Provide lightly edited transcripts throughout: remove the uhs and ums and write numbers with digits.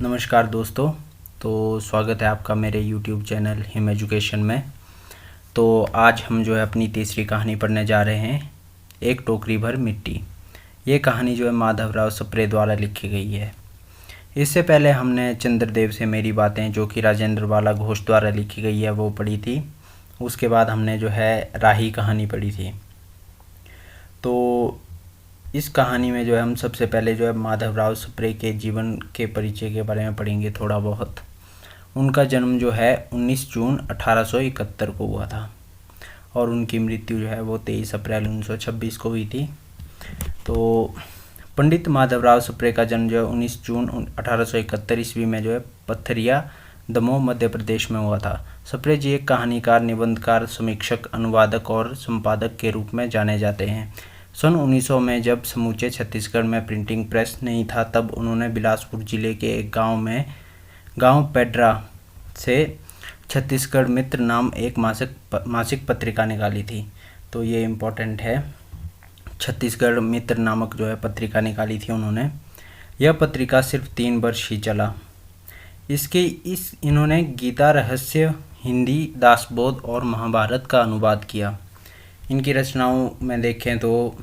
नमस्कार दोस्तों। तो स्वागत है आपका मेरे YouTube चैनल हिम एजुकेशन में। तो आज हम जो है अपनी तीसरी कहानी पढ़ने जा रहे हैं, एक टोकरी भर मिट्टी। ये कहानी जो है माधवराव सप्रे द्वारा लिखी गई है। इससे पहले हमने चंद्रदेव से मेरी बातें, जो कि राजेंद्र बाला घोष द्वारा लिखी गई है, वो पढ़ी थी। उसके बाद हमने जो है राही कहानी पढ़ी थी। तो इस कहानी में जो है हम सबसे पहले जो है माधवराव सप्रे के जीवन के परिचय के बारे में पढ़ेंगे थोड़ा बहुत। उनका जन्म जो है 19 जून 1871 को हुआ था और उनकी मृत्यु जो है वो 23 अप्रैल 1926 को हुई थी। तो पंडित माधवराव सप्रे का जन्म जो है 19 जून 1871 ईस्वी में जो है पथरिया, दमोह, मध्य प्रदेश में हुआ था। सप्रे जी एक कहानीकार, निबंधकार, समीक्षक, अनुवादक और संपादक के रूप में जाने जाते हैं। सन 1900 में जब समूचे छत्तीसगढ़ में प्रिंटिंग प्रेस नहीं था, तब उन्होंने बिलासपुर जिले के एक गांव पेड्रा से छत्तीसगढ़ मित्र नाम एक मासिक पत्रिका निकाली थी। तो ये इम्पोर्टेंट है, छत्तीसगढ़ मित्र नामक जो है पत्रिका निकाली थी उन्होंने। यह पत्रिका सिर्फ 3 वर्ष ही चला। इन्होंने गीता रहस्य, हिंदी, दासबोध और महाभारत का अनुवाद किया। इनकी रचनाओं में देखें तो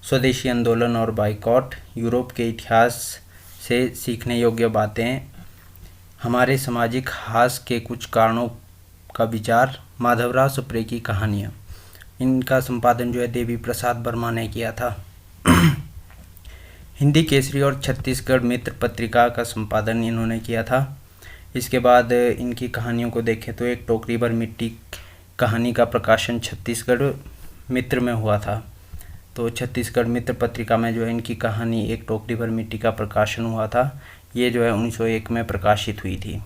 स्वदेशी आंदोलन और बाइकॉट, यूरोप के इतिहास से सीखने योग्य बातें, हमारे सामाजिक हास के कुछ कारणों का विचार, माधवराव सप्रे की कहानियाँ। इनका संपादन जो है देवी प्रसाद वर्मा ने किया था। हिंदी केसरी और छत्तीसगढ़ मित्र पत्रिका का संपादन इन्होंने किया था। इसके बाद इनकी कहानियों को देखें तो एक टोकरी भर मिट्टी कहानी का प्रकाशन छत्तीसगढ़ मित्र में हुआ था। तो छत्तीसगढ़ मित्र पत्रिका में जो है इनकी कहानी एक टोकरी भर मिट्टी का प्रकाशन हुआ था। ये जो है 1901 में प्रकाशित हुई थी।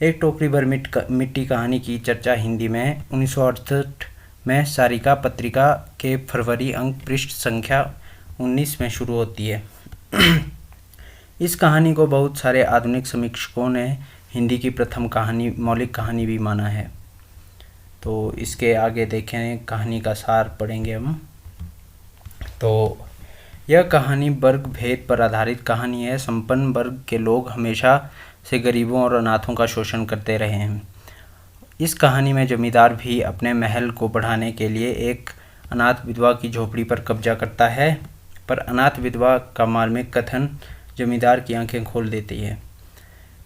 एक टोकरी भर मिट्टी कहानी की चर्चा हिंदी में 1968 में सारिका पत्रिका के फरवरी अंक पृष्ठ संख्या 19 में शुरू होती है। इस कहानी को बहुत सारे आधुनिक समीक्षकों ने हिंदी की प्रथम मौलिक कहानी भी माना है। तो इसके आगे देखें, कहानी का सार पढ़ेंगे हम। तो यह कहानी वर्ग भेद पर आधारित कहानी है। संपन्न वर्ग के लोग हमेशा से गरीबों और अनाथों का शोषण करते रहे हैं। इस कहानी में जमींदार भी अपने महल को बढ़ाने के लिए एक अनाथ विधवा की झोपड़ी पर कब्जा करता है, पर अनाथ विधवा का मार्मिक कथन जमींदार की आंखें खोल देती है।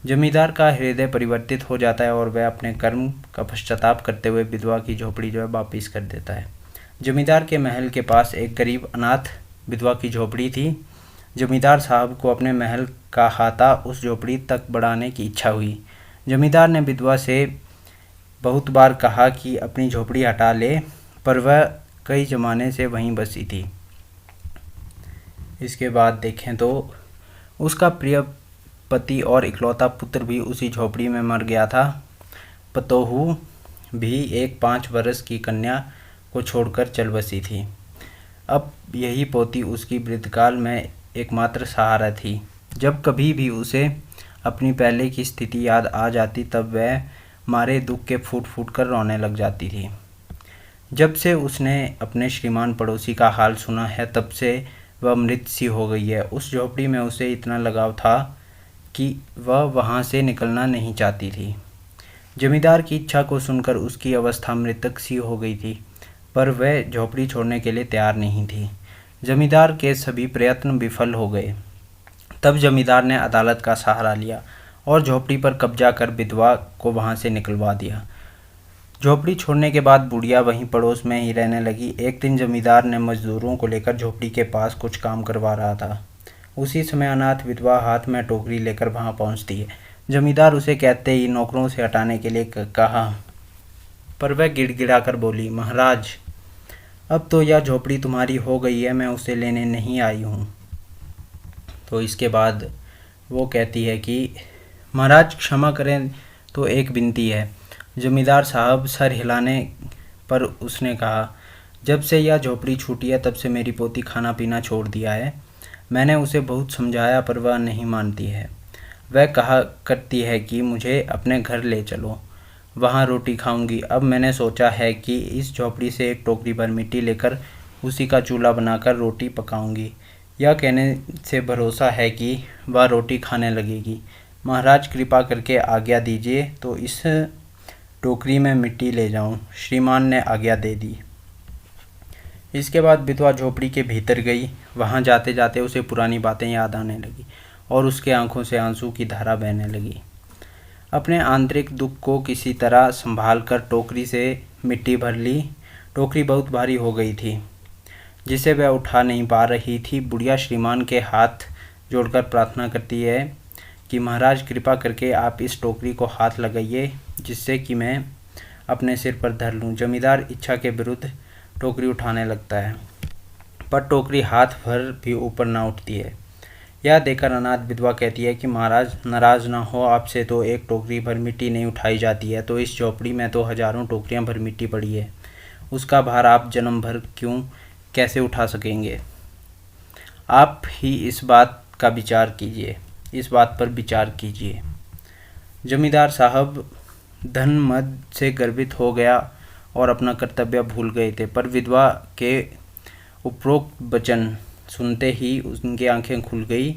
जमींदार का हृदय परिवर्तित हो जाता है और वह अपने कर्म का पश्चाताप करते हुए विधवा की झोपड़ी जो है वापिस कर देता है। जमींदार के महल के पास एक गरीब अनाथ विधवा की झोपड़ी थी। जमींदार साहब को अपने महल का अहाता उस झोपड़ी तक बढ़ाने की इच्छा हुई। जमींदार ने विधवा से बहुत बार कहा कि अपनी झोपड़ी हटा ले, पर वह कई जमाने से वहीं बसी थी। इसके बाद देखें तो उसका प्रिय पति और इकलौता पुत्र भी उसी झोपड़ी में मर गया था। पतोहू भी एक 5 वर्ष की कन्या को छोड़कर चल बसी थी। अब यही पोती उसकी वृद्धकाल में एकमात्र सहारा थी। जब कभी भी उसे अपनी पहले की स्थिति याद आ जाती, तब वह मारे दुख के फूट फूट कर रोने लग जाती थी। जब से उसने अपने श्रीमान पड़ोसी का हाल सुना है, तब से वह मृत सी हो गई है। उस झोपड़ी में उसे इतना लगाव था कि वह वहाँ से निकलना नहीं चाहती थी। जमींदार की इच्छा को सुनकर उसकी अवस्था मृतक सी हो गई थी, पर वह झोपड़ी छोड़ने के लिए तैयार नहीं थी। जमींदार के सभी प्रयत्न विफल हो गए। तब जमींदार ने अदालत का सहारा लिया और झोपड़ी पर कब्जा कर विधवा को वहाँ से निकलवा दिया। झोपड़ी छोड़ने के बाद बुढ़िया वहीं पड़ोस में ही रहने लगी। एक दिन जमींदार ने मजदूरों को लेकर झोपड़ी के पास कुछ काम करवा रहा था। उसी समय अनाथ विधवा हाथ में टोकरी लेकर वहां पहुंचती है। जमींदार उसे कहते ही नौकरों से हटाने के लिए कहा, पर वह गिड़गिड़ाकर बोली, महाराज, अब तो यह झोपड़ी तुम्हारी हो गई है, मैं उसे लेने नहीं आई हूँ। तो इसके बाद वो कहती है कि महाराज क्षमा करें, तो एक विनती है। जमींदार साहब सर हिलाने पर उसने कहा, जब से यह झोपड़ी छूटी है, तब से मेरी पोती खाना पीना छोड़ दिया है। मैंने उसे बहुत समझाया, पर वह नहीं मानती है। वह कहा करती है कि मुझे अपने घर ले चलो, वहाँ रोटी खाऊंगी। अब मैंने सोचा है कि इस झोपड़ी से एक टोकरी भर मिट्टी लेकर उसी का चूल्हा बनाकर रोटी पकाऊंगी। यह कहने से भरोसा है कि वह रोटी खाने लगेगी। महाराज कृपा करके आज्ञा दीजिए तो इस टोकरी में मिट्टी ले जाऊं। श्रीमान ने आज्ञा दे दी। इसके बाद विधवा झोपड़ी के भीतर गई। वहां जाते जाते उसे पुरानी बातें याद आने लगी और उसके आंखों से आंसू की धारा बहने लगी। अपने आंतरिक दुख को किसी तरह संभाल कर टोकरी से मिट्टी भर ली। टोकरी बहुत भारी हो गई थी, जिसे वह उठा नहीं पा रही थी। बुढ़िया श्रीमान के हाथ जोड़कर प्रार्थना करती है कि महाराज कृपा करके आप इस टोकरी को हाथ लगाइए, जिससे कि मैं अपने सिर पर धर लूं। जमींदार इच्छा के विरुद्ध टोकरी उठाने लगता है, पर टोकरी हाथ भर भी ऊपर ना उठती है। यह देखकर अनाथ विधवा कहती है कि महाराज नाराज ना हो, आपसे तो एक टोकरी भर मिट्टी नहीं उठाई जाती है, तो इस झोपड़ी में तो हजारों टोकरियां भर मिट्टी पड़ी है। उसका भार आप जन्म भर कैसे उठा सकेंगे? आप ही इस बात पर विचार कीजिए। जमींदार साहब धन मद से गर्वित हो गया और अपना कर्तव्य भूल गए थे, पर विधवा के उपरोक्त वचन सुनते ही उनकी आंखें खुल गई।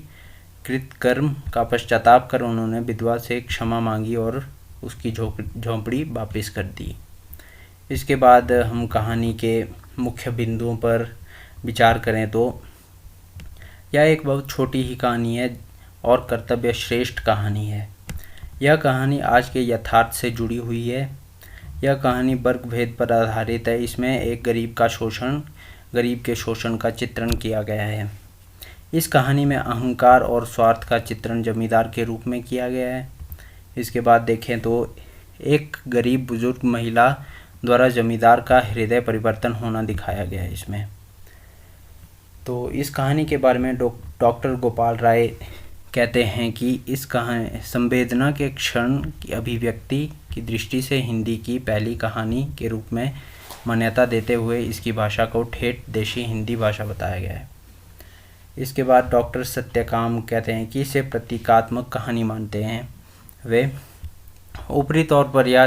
कृतकर्म का पश्चाताप कर उन्होंने विधवा से क्षमा मांगी और उसकी झोंपड़ी वापस कर दी। इसके बाद हम कहानी के मुख्य बिंदुओं पर विचार करें तो यह एक बहुत छोटी ही कहानी है और कर्तव्य श्रेष्ठ कहानी है। यह कहानी आज के यथार्थ से जुड़ी हुई है। यह कहानी वर्ग भेद पर आधारित है। इसमें एक गरीब के शोषण का चित्रण किया गया है। इस कहानी में अहंकार और स्वार्थ का चित्रण जमींदार के रूप में किया गया है। इसके बाद देखें तो एक गरीब बुजुर्ग महिला द्वारा जमींदार का हृदय परिवर्तन होना दिखाया गया है इसमें। तो इस कहानी के बारे में डॉक्टर गोपाल राय कहते हैं कि इस कहानी संवेदना के क्षण की अभिव्यक्ति की दृष्टि से हिंदी की पहली कहानी के रूप में मान्यता देते हुए इसकी भाषा को ठेठ देशी हिंदी भाषा बताया गया है। इसके बाद डॉक्टर सत्यकाम कहते हैं कि इसे प्रतीकात्मक कहानी मानते हैं वे। ऊपरी तौर पर यह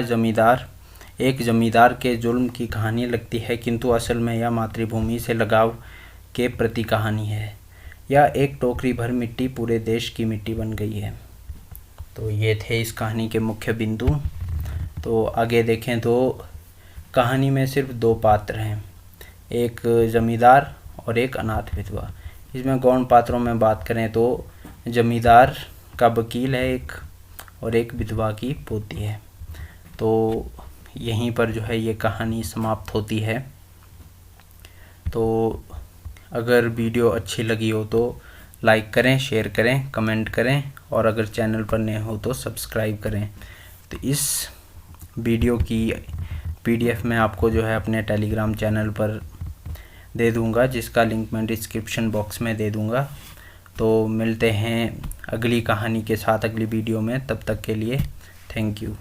एक जमींदार के जुल्म की कहानी लगती है, किंतु असल में यह मातृभूमि से लगाव के प्रति कहानी है। यह एक टोकरी भर मिट्टी पूरे देश की मिट्टी बन गई है। तो ये थे इस कहानी के मुख्य बिंदु। तो आगे देखें तो कहानी में सिर्फ दो पात्र हैं, एक जमींदार और एक अनाथ विधवा। इसमें गौण पात्रों में बात करें तो जमींदार का वकील है एक, और एक विधवा की पोती है। तो यहीं पर जो है ये कहानी समाप्त होती है। तो अगर वीडियो अच्छी लगी हो तो लाइक करें, शेयर करें, कमेंट करें, और अगर चैनल पर नए हो तो सब्सक्राइब करें। तो इस वीडियो की PDF मैं आपको जो है अपने टेलीग्राम चैनल पर दे दूंगा, जिसका लिंक मैं डिस्क्रिप्शन बॉक्स में दे दूंगा। तो मिलते हैं अगली कहानी के साथ अगली वीडियो में। तब तक के लिए थैंक यू।